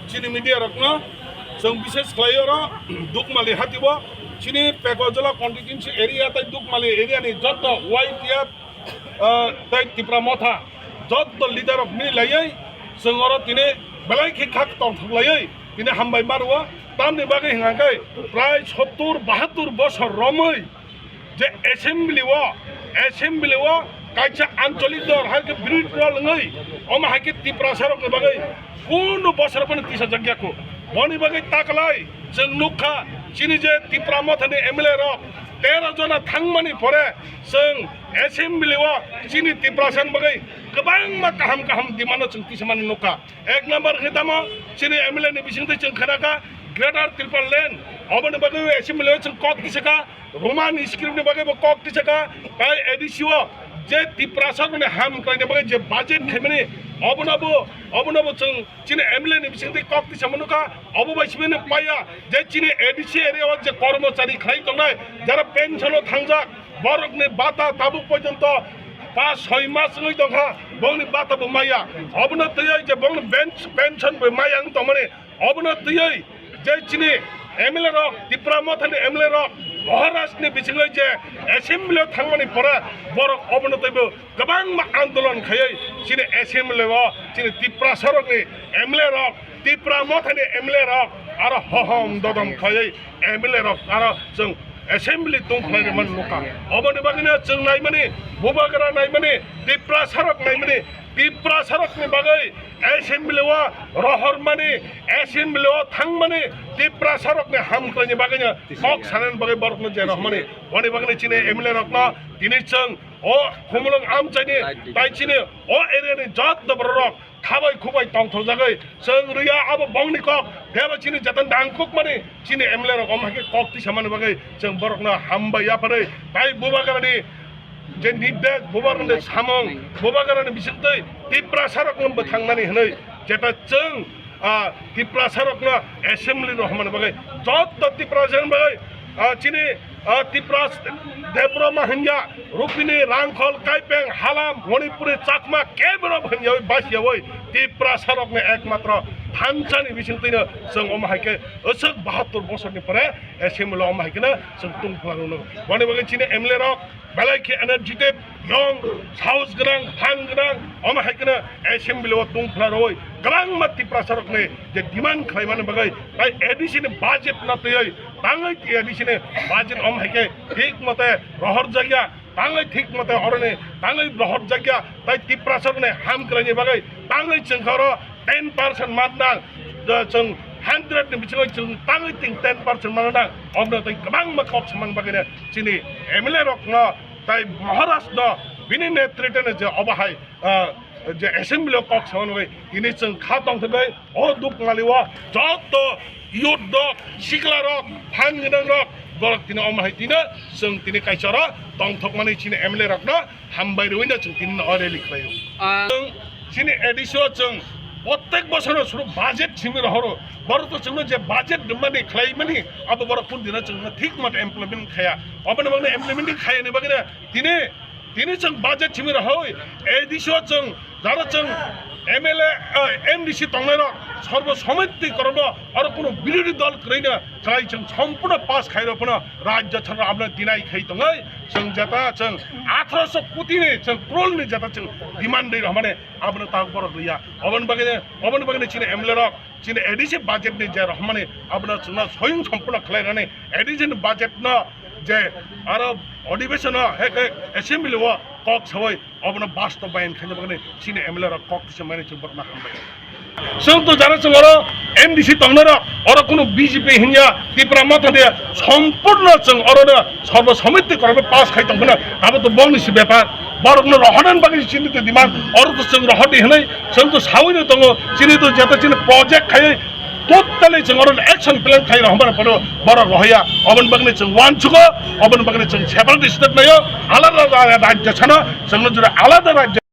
Chini media rakna, sang bises klayora dukmali hatiwa. Chini Pekojola constituency area tai dukmali area ni jotto white ya tai tipramotha jotto leader of mini layai sangoro tine balai khak tong layai tine hambai marwa tamni bagai hingakai pray 70-72 বছর রমই যে assembly wa kaisa আঞ্চলিক দল হাকে বিরোধী দল নই ওমা হাকে তিপ্রাসারক বাgai কোন বছর পন তিসা জায়গাকো বনি বাgai তাকলাই जों नुखा चिनि जे तिप्रामथनि एमएलए रक 13 जना थांमानि परे जों एसेम्बलिआव चिनि तिप्रासन बागै गोबां मा गाहाम डिमान्ड जों तिसमान नुखा एक नम्बर खितामा चिनि एमएलए नि बिसिंथै जों खोनाका ग्रेटर त्रिपुरा लेन्ड अबनि बागै एसेम्बलिआव जों कक तिसका रोमान स्क्रिप्टनि बागै कक तिसका बाय एडिसिओ जे तिप्रासननि हाम खालामनो बागै जे बाजेट खायमानि अबनबो जों चिनि एमएलए नि बिसिंथै कक तिसमनुका अबबायसिबेनो पाया जे चिनि एडिसि एरियाव जे कर्मचारी खाय दंनाय जारा पेन्सनआव थांजाक बरकनि बाता ताबु पर्यन्त 5-6 मास दंखा बंनि बाताबो माया अबनो तयै जे बंनि पेन्सनबो माया दंमाने अबनो तयै जे चिनि एमएलए रक तिप्रामथनि एमएलए रक महाराष्ट्रनि बिसिङै जे एसेम्बलिआव थांमानि परा बरक अबनो तैबो गोबां आन्दोलन खायै चिनि एसेम्बलिआव चिनि तिप्रासरकनि एमएलए रक तिप्रामथनि एमएलए रक आरो हहम ददम खायै एमएलए रक आरो जों एसेम्बली दंखायमोन नुखा अबनि बागैनो जों नायमानि बुबागरा नायमानि तिप्रासरक नायमानि तिप्रासरकनि बागै एसेम्बलिआव रहरमानि एसेम्बलिआव थांमानि तिप्रासरकनि हामख्लायनि बागैनो कक साननि बागै बरकनो जे रहमानि बनि बागैनो चिनि एमएलए रकना दिनै जों खुमलुं आमचाइनि ताइचिनि एरियानि जत बरक खाबाय खुबाय तंथजागै जों रिया अब बंनि कक देबा चिनि जतन दांकुक माने चिनि एमएलए रक अमहाके कक तिसामानि बागै जों बरकनो हामबाय याफारै ताइ बुबागरानि जे निर्देश बुबागरानि सामं बुबागरानि बिसिंथै तिप्रासरकनो थांनानै होनै जेता जों तिप्रासरकनो एसेम्बलि रहमानि बागै जत तिप्रासरकनि बागै चिनि तिप्रास देब्रमा हिन्या रुपिनी रांखल काइपें हालाम मणिपुरी चाकमा केबरो भन्यावै बासियावै तिप्रासरकनि एकमात्र फान्सानि बिसिंथैनो जों अमहाके 72 बोसोरनि परे एसेम्बलिआव अमहाकेनो जों तुंफ्लाङो बनि बागै चिनि एमएलए रक बेलायखि एनार्जेटिक यं साहस गोनां फान गोनां अमहाकेनो एसेम्बलिआव तुंफ्लाङै गोबां मा तिप्रासरकनि जे डिमान्ड खालामनो बागै ताइ एडिसिनि बाजेट नातै ताङै एडिसिनि बाजेट अमहाके ठीक मते रहर जायगा ताङै ठीक मते अरने ताङै रहर जायगा ताइ तिप्रासरकनि हाम खालामनो बागै ताङै जोंखरो 10% मानना जों 100 नि बिथिङै जों ताङै 10% मानना अबनो ताइ गोबां मा कक समान बागैनो चिनि एमएलए रकनो ताइ महाराष्ट्र बिनि नेतृत्वनो जे अबहाय যে অ্যাসেম্বলি কক সামনে তিনি जों খাতং থেকে ও দুঃখ মালিওয়া যত ইয়ুথ রক সিকলা রক ফান গদং রক বরক তিনি অমহাই তিনি जों তিনি কাইছরা তংথকমানি চিনি এমএলএ রকনা হামবাই রইনা जों তিনি অরেলি খায়ো जों চিনি এডিশন जों প্রত্যেক বছর শুরু বাজেট ছিমির হরো বড় তো जोंनो যে বাজেট মানে খাইমানি আব বড় কোন দিনা जोंनो ঠিক মত ইমপ্লিমেন্ট খায়া অবনে মানে ইমপ্লিমেন্ট খায়নি বাগিনা তিনি जों বাজেট ছিমির হয় এডিশন जों যারা जों এমএলএ এমডিসি তংনার সর্বসম্মতি করব আর কোনো বিরোধী দল কইনা খাই जों সম্পূর্ণ পাস খাইরপন রাজ্য ছাড়া আমরা দিনাই খাই তঙ্গাই जों যেটা जों 1800 কোটি নে जों ক্রোল নে যেটা जों ডিমান্ড দেই মানে আমরা তা বড় গইয়া অবন বাগিনে চিনে এমএলএ রক চিনে এডিসি বাজেট নে যে রহমানে আমরা जोंना স্বয়ং সম্পূর্ণ খাইরানে এডিসি বাজেট না যে আর অধিবেশন অ্যাসেম্বলি কক সবাই অবনা বাস্তবায়ন খাইনে বাগিনে চিনে এমএলএ রক কক সমানে जों বড় না খামবাই जों तो যারা जों আর এমডিসি তংনারা আর কোনো বিজেপি হিনিয়া ত্রিপুরা মত দে সম্পূর্ণ जों আর সর্বসম্মতি করবে পাস খাই তংনা আবে তো বংনিসি ব্যাপার বড়গুলো রহনান বাকি চিনিতে দিমান আর তো जों রহটি হনাই जों তো সাউইনে দङ চিনি তো যেটা চিনি প্রজেক্ট খাই টোটালি जों আর অ্যাকশন প্ল্যান খাই রহমান পড়ো বড় রহয়া অবন বাগনে जों ওয়ান ছুগো অবন বাগনে जों সেপারেট স্টেট নাইও আলাদা রাজ্য ছানা जोंनो जुदि আলাদা রাজ্য